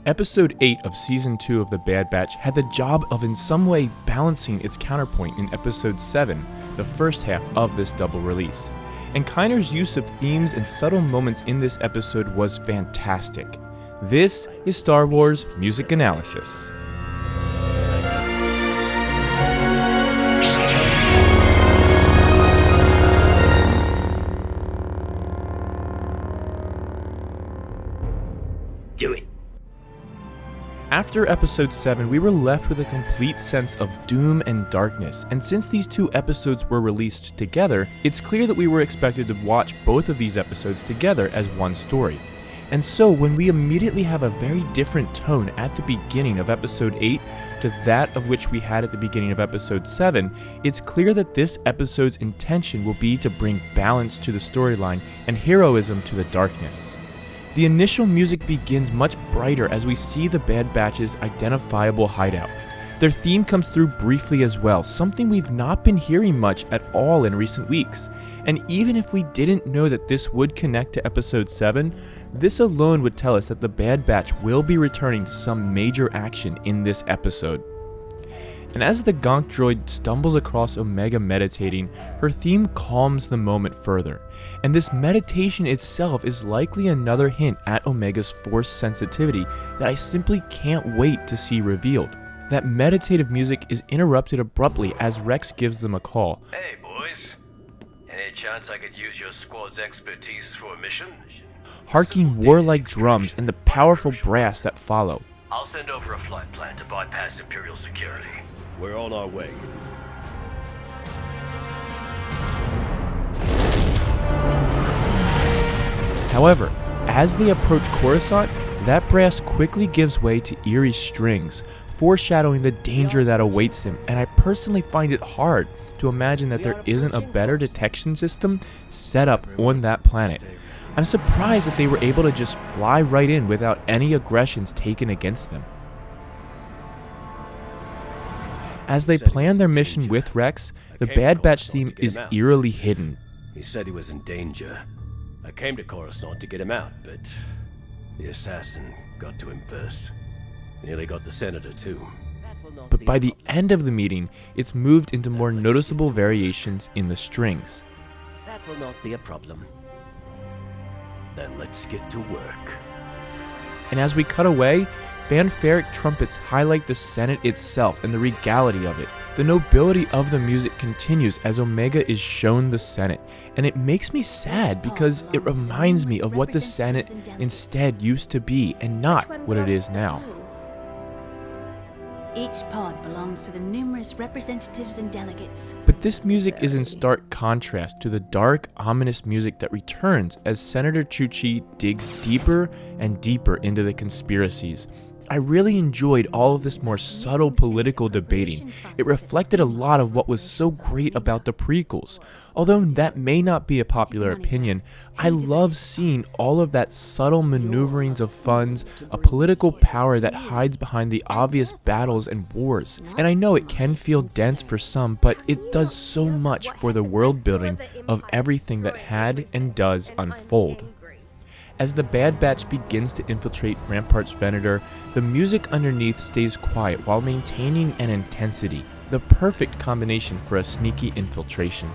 Episode 8 of Season 2 of The Bad Batch had the job of in some way balancing its counterpoint in Episode 7, the first half of this double release. And Kiner's use of themes and subtle moments in this episode was fantastic. This is Star Wars Music Analysis. Do it. After Episode 7, we were left with a complete sense of doom and darkness, and since these two episodes were released together, it's clear that we were expected to watch both of these episodes together as one story. And so, when we immediately have a very different tone at the beginning of Episode 8 to that of which we had at the beginning of Episode 7, it's clear that this episode's intention will be to bring balance to the storyline and heroism to the darkness. The initial music begins much brighter as we see the Bad Batch's identifiable hideout. Their theme comes through briefly as well, something we've not been hearing much at all in recent weeks. And even if we didn't know that this would connect to Episode 7, this alone would tell us that the Bad Batch will be returning to some major action in this episode. And as the Gonk droid stumbles across Omega meditating, her theme calms the moment further. And this meditation itself is likely another hint at Omega's force sensitivity that I simply can't wait to see revealed. That meditative music is interrupted abruptly as Rex gives them a call. Hey boys, any chance I could use your squad's expertise for a mission? Harking warlike drums and the powerful brass that follow. I'll send over a flight plan to bypass Imperial security. We're on our way. However, as they approach Coruscant, that brass quickly gives way to eerie strings, foreshadowing the danger that awaits them, and I personally find it hard to imagine that there isn't a better detection system set up on that planet. I'm surprised that they were able to just fly right in without any aggressions taken against them. As they plan their mission with Rex, the Bad Batch theme is eerily hidden. He said he was in danger. I came to Coruscant to get him out, but the assassin got to him first. Nearly got the senator too. But by the end of the meeting, it's moved into more noticeable variations in the strings. That will not be a problem. Then let's get to work. And as we cut away, fanfaric trumpets highlight the Senate itself and the regality of it. The nobility of the music continues as Omega is shown the Senate, and it makes me sad because it reminds me of what the Senate instead used to be and not what it is now. Each pod belongs to the numerous representatives and delegates. But this music is in stark contrast to the dark, ominous music that returns as Senator Chuchi digs deeper and deeper into the conspiracies. I really enjoyed all of this more subtle political debating. It reflected a lot of what was so great about the prequels. Although that may not be a popular opinion, I love seeing all of that subtle maneuverings of funds, a political power that hides behind the obvious battles and wars. And I know it can feel dense for some, but it does so much for the world building of everything that had and does unfold. As the Bad Batch begins to infiltrate Rampart's Venator, the music underneath stays quiet while maintaining an intensity, the perfect combination for a sneaky infiltration.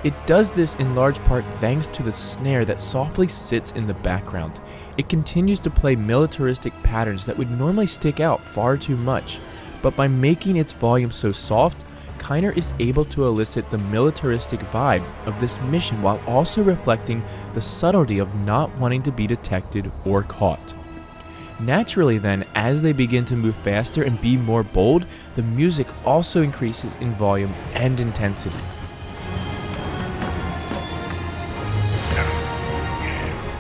It does this in large part thanks to the snare that softly sits in the background. It continues to play militaristic patterns that would normally stick out far too much, but by making its volume so soft, Kiner is able to elicit the militaristic vibe of this mission while also reflecting the subtlety of not wanting to be detected or caught. Naturally then, as they begin to move faster and be more bold, the music also increases in volume and intensity.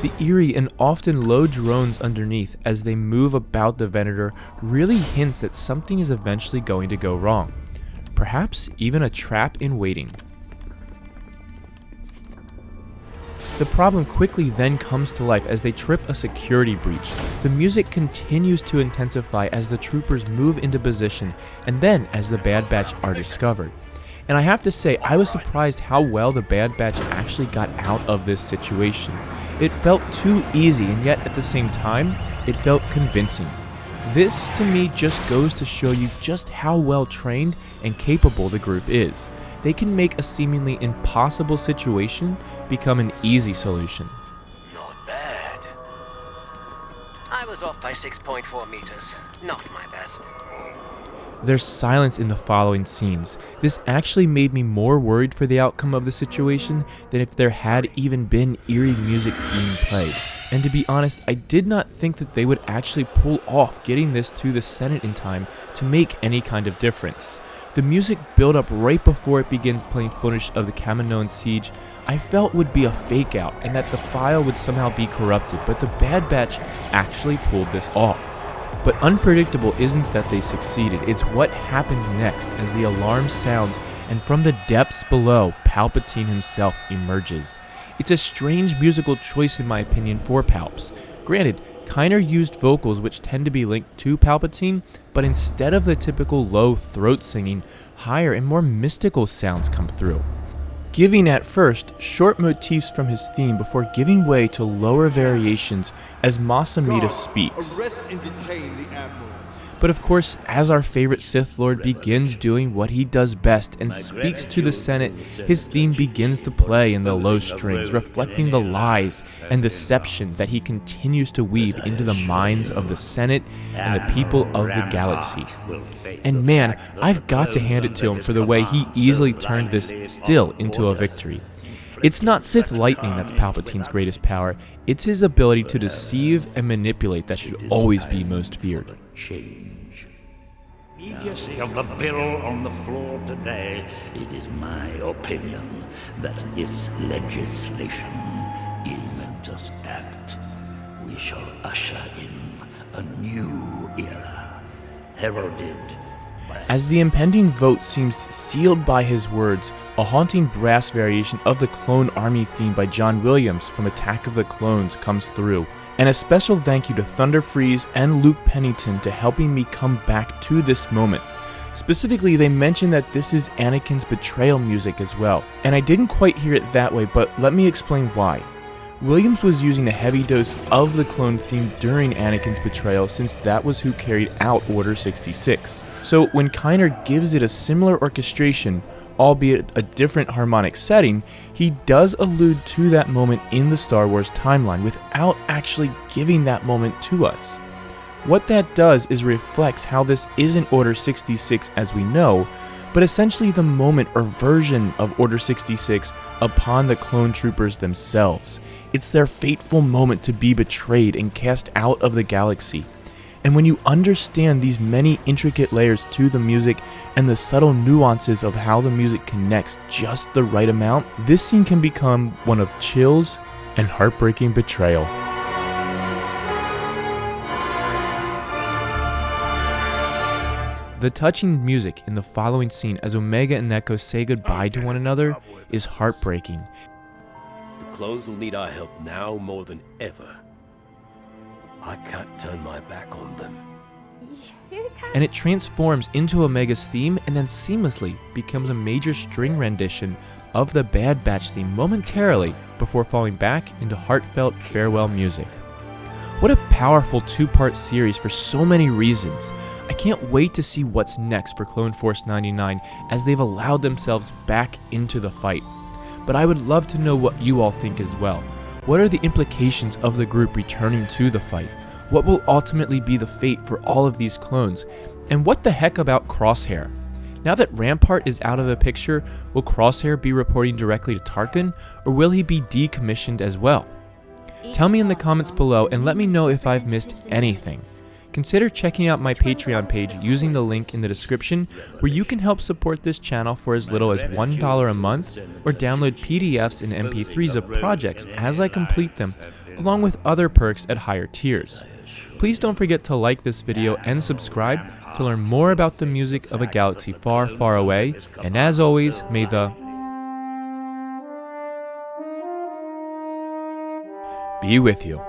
The eerie and often low drones underneath as they move about the Venator really hints that something is eventually going to go wrong. Perhaps even a trap in waiting. The problem quickly then comes to life as they trip a security breach. The music continues to intensify as the troopers move into position, and then as the Bad Batch are discovered. And I have to say, I was surprised how well the Bad Batch actually got out of this situation. It felt too easy, and yet at the same time, it felt convincing. This, to me, just goes to show you just how well trained and capable the group is. They can make a seemingly impossible situation become an easy solution. Not bad. I was off by 6.4 meters. Not my best. There's silence in the following scenes. This actually made me more worried for the outcome of the situation than if there had even been eerie music being played. And to be honest, I did not think that they would actually pull off getting this to the Senate in time to make any kind of difference. The music build up right before it begins playing footage of the Kaminoan siege I felt would be a fake out and that the file would somehow be corrupted, but the Bad Batch actually pulled this off. But unpredictable isn't that they succeeded, it's what happens next as the alarm sounds and from the depths below, Palpatine himself emerges. It's a strange musical choice in my opinion for Palps. Granted, Kiner used vocals which tend to be linked to Palpatine, but instead of the typical low throat singing, higher and more mystical sounds come through. Giving at first short motifs from his theme before giving way to lower variations as Masamita speaks. Arrest and detain the Admiral. But of course, as our favorite Sith Lord begins doing what he does best and speaks to the Senate, his theme begins to play in the low strings, reflecting the lies and deception that he continues to weave into the minds of the Senate and the people of the galaxy. And man, I've got to hand it to him for the way he easily turned this still into a victory. It's not Sith lightning that's Palpatine's greatest power, it's his ability to deceive and manipulate that should always be most feared. Change. Immediacy of the bill on the floor today, it is my opinion that this legislation, momentous act, we shall usher in a new era, heralded by... As the impending vote seems sealed by his words, a haunting brass variation of the Clone Army theme by John Williams from Attack of the Clones comes through. And a special thank you to Thunder Freeze and Luke Pennington to helping me come back to this moment. Specifically, they mentioned that this is Anakin's betrayal music as well, and I didn't quite hear it that way, but let me explain why. Williams was using a heavy dose of the clone theme during Anakin's betrayal since that was who carried out Order 66. So when Kiner gives it a similar orchestration, albeit a different harmonic setting, he does allude to that moment in the Star Wars timeline without actually giving that moment to us. What that does is reflects how this isn't Order 66 as we know, but essentially the moment or version of Order 66 upon the clone troopers themselves. It's their fateful moment to be betrayed and cast out of the galaxy. And when you understand these many intricate layers to the music and the subtle nuances of how the music connects just the right amount, this scene can become one of chills and heartbreaking betrayal. The touching music in the following scene as Omega and Echo say goodbye to one another is heartbreaking. The clones will need our help now more than ever. I can't turn my back on them. And it transforms into Omega's theme and then seamlessly becomes a major string rendition of the Bad Batch theme momentarily before falling back into heartfelt farewell music. What a powerful two-part series for so many reasons. I can't wait to see what's next for Clone Force 99 as they've allowed themselves back into the fight. But I would love to know what you all think as well. What are the implications of the group returning to the fight? What will ultimately be the fate for all of these clones? And what the heck about Crosshair? Now that Rampart is out of the picture, will Crosshair be reporting directly to Tarkin, or will he be decommissioned as well? Tell me in the comments below and let me know if I've missed anything. Consider checking out my Patreon page using the link in the description, where you can help support this channel for as little as $1 a month, or download PDFs and MP3s of projects as I complete them, along with other perks at higher tiers. Please don't forget to like this video and subscribe to learn more about the music of a galaxy far, far away, and as always, may the be with you.